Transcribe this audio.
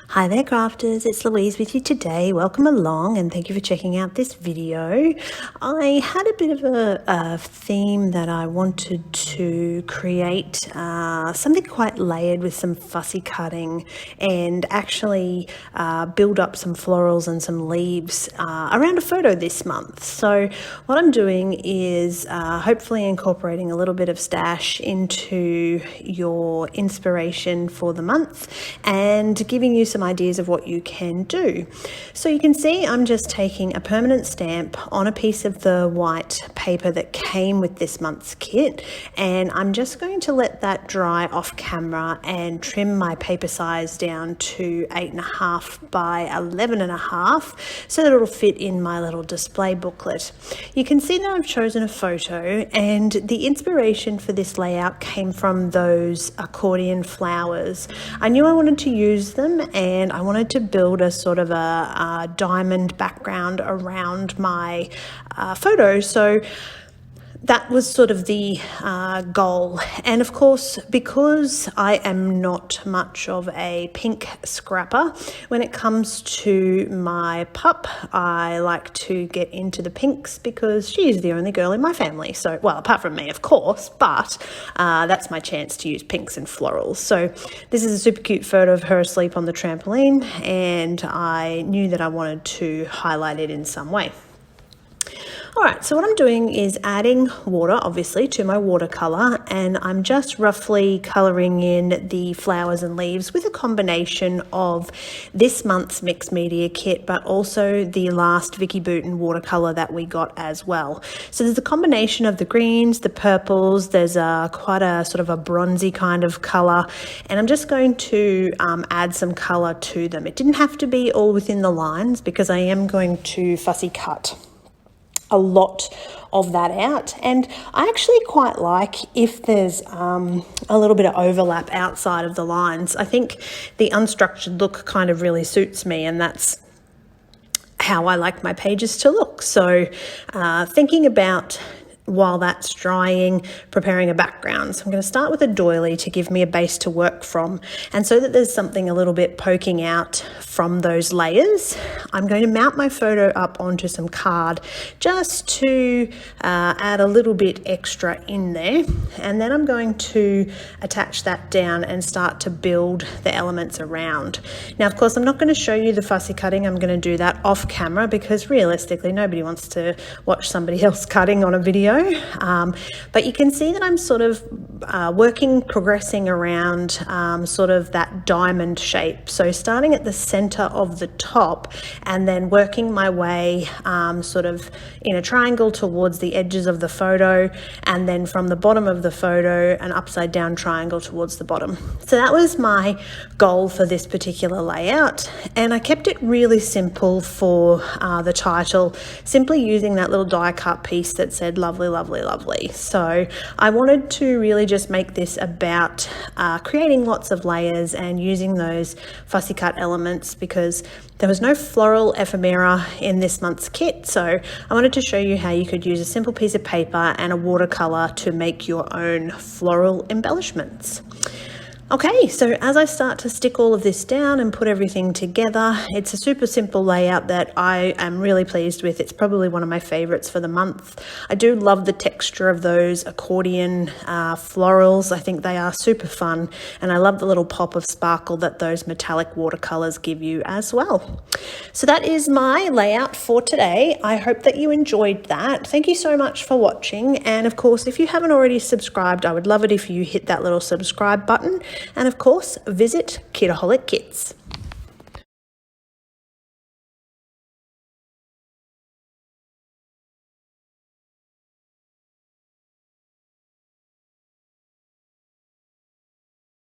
Hi there crafters, it's Louise with you today. Welcome along and thank you for checking out this video. I had a bit of a theme that I wanted to create something quite layered with some fussy cutting and actually build up some florals and some leaves around a photo this month. So what I'm doing is hopefully incorporating a little bit of stash into your inspiration for the month and giving you some ideas of what you can do. So you can see I'm just taking a permanent stamp on a piece of the white paper that came with this month's kit, and I'm just going to let that dry off camera and trim my paper size down to 8.5 by 11.5 so that it'll fit in my little display booklet. You can see that I've chosen a photo, and the inspiration for this layout came from those accordion flowers. I knew I wanted to use them, and I wanted to build a sort of a diamond background around my photo. So that was sort of the goal. And of course, because I am not much of a pink scrapper, when it comes to my pup, I like to get into the pinks because she's the only girl in my family. So, well, apart from me, of course, but that's my chance to use pinks and florals. So this is a super cute photo of her asleep on the trampoline, and I knew that I wanted to highlight it in some way. Alright, so what I'm doing is adding water, obviously, to my watercolour, and I'm just roughly colouring in the flowers and leaves with a combination of this month's mixed media kit, but also the last Vicky Booten watercolour that we got as well. So there's a combination of the greens, the purples, there's quite a sort of a bronzy kind of colour, and I'm just going to add some colour to them. It didn't have to be all within the lines because I am going to fussy cut a lot of that out, and I actually quite like if there's a little bit of overlap outside of the lines. I think the unstructured look kind of really suits me, and that's how I like my pages to look. So thinking about, while that's drying, preparing a background. So I'm going to start with a doily to give me a base to work from, and so that there's something a little bit poking out from those layers, I'm going to mount my photo up onto some card just to add a little bit extra in there, and then I'm going to attach that down and start to build the elements around. Now, of course, I'm not going to show you the fussy cutting. I'm going to do that off camera because realistically nobody wants to watch somebody else cutting on a video. But you can see that I'm sort of progressing around sort of that diamond shape. So starting at the center of the top and then working my way sort of in a triangle towards the edges of the photo, and then from the bottom of the photo an upside down triangle towards the bottom. So that was my goal for this particular layout, and I kept it really simple for the title, simply using that little die cut piece that said lovely, lovely, lovely. So I wanted to really just make this about creating lots of layers and using those fussy cut elements because there was no floral ephemera in this month's kit. So I wanted to show you how you could use a simple piece of paper and a watercolor to make your own floral embellishments. Okay, so as I start to stick all of this down and put everything together, it's a super simple layout that I am really pleased with. It's probably one of my favorites for the month. I do love the texture of those accordion florals. I think they are super fun, and I love the little pop of sparkle that those metallic watercolors give you as well. So that is my layout for today. I hope that you enjoyed that. Thank you so much for watching, and of course, if you haven't already subscribed, I would love it if you hit that little subscribe button. And of course, visit Kitaholic Kits.